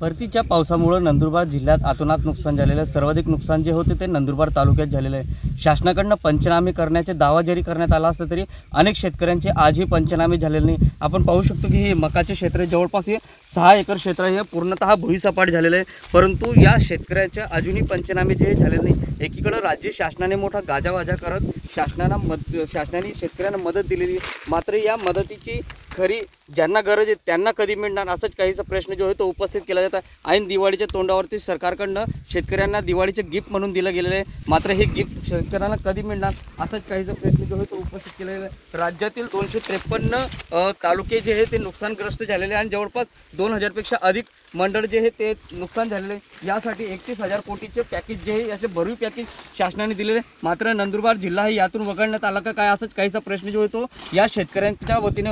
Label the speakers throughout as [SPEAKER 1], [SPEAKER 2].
[SPEAKER 1] परतीच्या पावसामुळे नंदुरबार जिल्ह्यात अतोनात नुकसान झालेलं आहे। सर्वाधिक नुकसान जे होते ते नंदुरबार तालुक्यात झालेलं आहे। शासनाकडून पंचनामे करण्याचे दावा जरी करण्यात आला असला तरी अनेक शेतकऱ्यांचे आजही पंचनामे झालेले नाही। आपण पाहू शकतो की हे मकाचे क्षेत्र जवळपास हे 6 एकर क्षेत्र आहे, पूर्णतः भुईसपाट झालेलं आहे, परंतु या शेतकऱ्यांच्या अजूनही पंचनामे जे झालेले नाही। एकीकडे राज्य शासनाने मोठा गाजावाजा करत शासनाने शेतकऱ्यांना मदत दिलेली, मात्र या मदतीची खरी ज्यांना गरज आहे त्यांना कधी मिळणार असंच काहीसा प्रश्न जो आहे तो उपस्थित केला जात आहे। ऐन दिवाळीच्या तोंडावरती सरकारकडनं शेतकऱ्यांना दिवाळीचे गिफ्ट म्हणून दिलं गेलेलं आहे, मात्र हे गिफ्ट शेतकऱ्यांना कधी मिळणार असंच काहीसा प्रश्न जो आहे तो उपस्थित केला आहे। राज्यातील 253 तालुके जे आहे ते नुकसानग्रस्त झालेले आणि जवळपास 2000 पेक्षा अधिक मंडळ जे आहे ते नुकसान झालेले आहे। यासाठी 31,000 कोटीचे पॅकेज जे आहे असे भरीव पॅकेज शासनाने दिलेले, मात्र नंदुरबार जिल्हा हे यातून वगळण्यात आला का काय असंच काहीसा प्रश्न जो आहे तो या शेतकऱ्यांच्या वतीने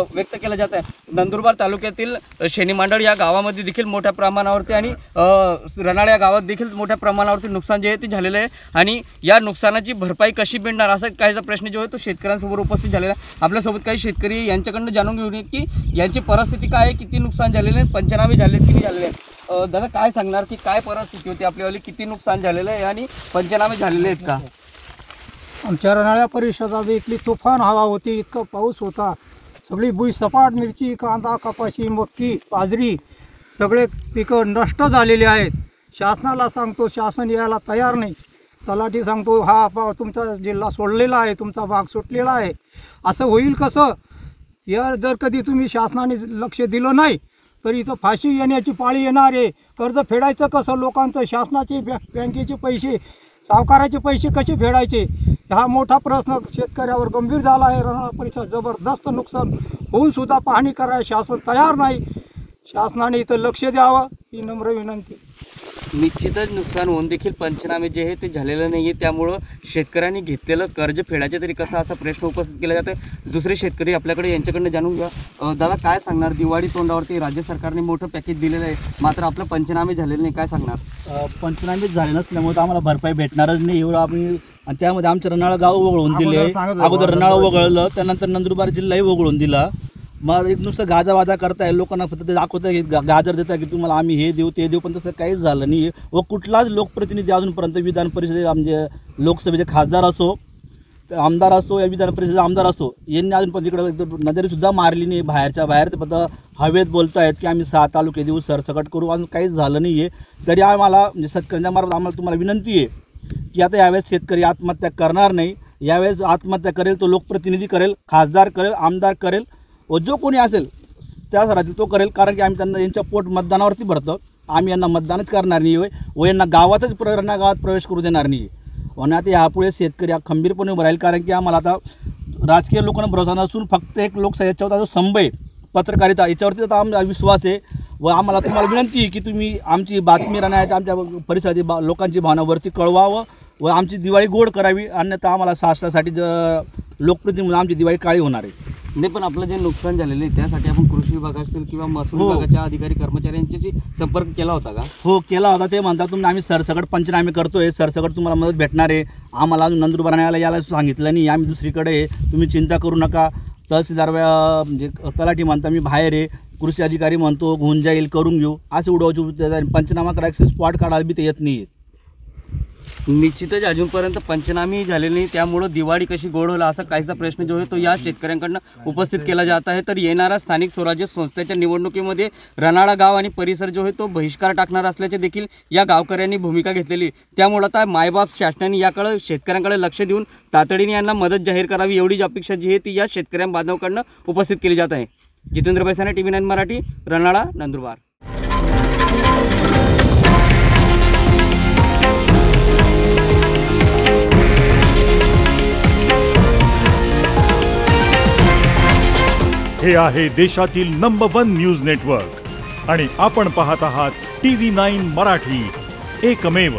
[SPEAKER 1] व्यक्त केला जात आहे। नंदुरबार तालुक्यातील शेनीमांडळ या गावामध्ये देखील मोठ्या प्रमाणावरती आणि रनाळा या गावात देखील मोठ्या प्रमाणावरती नुकसान जे आहे ते झालेलं आहे आणि या नुकसानाची भरपाई कशी मिळणार असा काहीसा प्रश्न जो आहे तो शेतकऱ्यांसमोर उपस्थित झालेला आहे। आपल्यासोबत काही शेतकरी यांच्याकडून जाणून घेऊया की यांची परिस्थिती काय आहे, किती नुकसान झालेले आहे, पंचनामे झालेत की नाही झालेले आहेत। दादा काय सांगणार की काय परिस्थिती होती आपल्यावाली, किती नुकसान झालेलं आहे आणि पंचनामे झालेले आहेत का?
[SPEAKER 2] आमच्या रनाळ्या परिसरात इथली तुफान हवा होती, इतका पाऊस होता, सगळी भुईसपाट मिरची, कांदा, कपाशी, मक्की, बाजरी सगळे पिकं नष्ट झालेले आहेत। शासनाला सांगतो, शासन यायला तयार नाही। तलाठी सांगतो हा तुमचा जिल्हा सोडलेला आहे, तुमचा भाग सुटलेला आहे। असं होईल कसं? या जर कधी तुम्ही शासनाने लक्ष दिलं नाही तर इथं फाशी येण्याची पाळी येणार आहे। कर्ज फेडायचं कसं लोकांचं? शासनाचे बँकेचे पैसे, सावकाराचे पैसे कसे फेडायचे? हा मोठा प्रश्न शेतकऱ्यावर गंभीर झाला आहे। रनाळा परिसरात जबरदस्त नुकसान होऊन सुद्धा पाहणी करायला शासन तयार नाही। शासनाने इथं लक्ष द्यावं ही नम्र विनंती।
[SPEAKER 1] निश्चितच नुकसान होऊन देखील पंचनामे जे आहे ते झालेलं नाही आहे, त्यामुळं शेतकऱ्यांनी घेतलेलं कर्ज फेडायचे तरी कसं असा प्रश्न उपस्थित केला जातो आहे। दुसरे शेतकरी आपल्याकडे यांच्याकडनं जाणून घ्या। दादा काय सांगणार, दिवाळी तोंडावरती राज्य सरकारने मोठं पॅकेज दिलेलं आहे, मात्र आपलं पंचनामे झालेलं नाही, काय सांगणार?
[SPEAKER 3] पंचनामे झाले नसल्यामुळे तर आम्हाला भरपाई भेटणारच नाही एवढं आम्ही, आणि त्यामध्ये आमचं रनाळा गाव वगळून दिले। अगोदर रनाळा वगळलं, त्यानंतर नंदुरबार जिल्हाही वगळून दिला। मग एक नुसतं गाजावाजा करताय, लोकांना फक्त ते दाखवताय की गाजर देताय की तुम्हाला आम्ही हे देऊ ते देऊ, पण तसं काहीच झालं नाही। व कुठलाच लोकप्रतिनिधी अजूनपर्यंत विधान परिषदेत म्हणजे लोकसभेचे खासदार असो, आमदार असो, या विधान परिषदेचा आमदार असो, यांनी अजूनपर्यंत इकडं नजरेसुद्धा मारली नाही। बाहेर ते फक्त हवेत बोलत आहेत की आम्ही 6 तालुके देऊ, सरसकट करू, अजून काहीच झालं नाही आहे। तरी आम्हाला म्हणजे शेतकऱ्यांच्या मार्फत आम्हाला तुम्हाला विनंती आहे की आता यावेळेस शेतकरी आत्महत्या करणार नाही। यावेळेस आत्महत्या करेल तो लोकप्रतिनिधी करेल, खासदार करेल, आमदार करेल, व जो कोणी असेल त्या राहतील तो करेल, कारण की आम्ही त्यांना यांच्या पोट मतदानावरती भरतो। आम्ही यांना मतदानच करणार नाही व यांना गावातच गावात प्रवेश करू देणार नाही। आणि आता यापुढे शेतकरी हा खंबीरपणे उभं राहील, कारण की आम्हाला आता राजकीय लोकांना भरोसा नसून फक्त एक लोकशाही याच्यावर जो स्तंभ आहे पत्रकारिता, याच्यावरती आता आमचा विश्वास आहे। व आम्हाला तुम्हाला विनंती आहे की तुम्ही आमची बातमी राहण्याच्या आमच्या परिसरातील लोकांची भावनावरती कळवावं व आमची दिवाळी गोड करावी, अन्यथा आम्हाला शासनासाठी लोकप्रतिनिधी म्हणून आमची दिवाळी काळी होणार आहे।
[SPEAKER 1] नाही, पण आपलं जे नुकसान झालेलं आहे त्यासाठी आपण कृषी विभाग असेल किंवा महसूल विभागाच्या अधिकारी कर्मचाऱ्यांच्याशी संपर्क केला होता का?
[SPEAKER 3] हो केला होता। ते म्हणतात तुम्ही आम्ही सरसकट पंचनामे करतोय, सरसकट तुम्हाला मदत भेटणार आहे। आम्हाला अजून नंदुरबार यायला सांगितलं नाही, आम्ही दुसरीकडे आहे, तुम्ही चिंता करू नका। तहसीलदार म्हणजे तलाठी म्हणता मी बाहेर आहे, कृषी अधिकारी म्हणतो होऊन जाईल, करून घेऊ, असे उडवायचे। पंचनामा करायचं स्पॉट काढायला बी ते येत नाही।
[SPEAKER 1] निश्चितच अजूनपर्यंत पंचनामे झालेले नाही, त्यामुळं दिवाळी कशी गोड होईल असा काहीसा प्रश्न जो आहे तो या शेतकऱ्यांकडून उपस्थित केला जात आहे। तर येणाऱ्या स्थानिक स्वराज्य संस्थेच्या निवडणुकीमध्ये रनाळा गाव आणि परिसर जो आहे तो बहिष्कार टाकणार असल्याचे देखील या गावकऱ्यांनी भूमिका घेतलेली। त्यामुळे आता मायबाप शासनाने याकडे शेतकऱ्यांकडे लक्ष देऊन तातडीने यांना मदत जाहीर करावी एवढी अपेक्षा जी आहे ती या शेतकऱ्यां बांधवांकडून उपस्थित केली जात आहे। जितेंद्र बैसाने, TV9 मराठी, रनाळा, नंदुरबार।
[SPEAKER 4] हे आहे देशातील नंबर 1 न्यूज नेटवर्क आणि आपण पाहत आहात TV9 मराठी, एकमेव।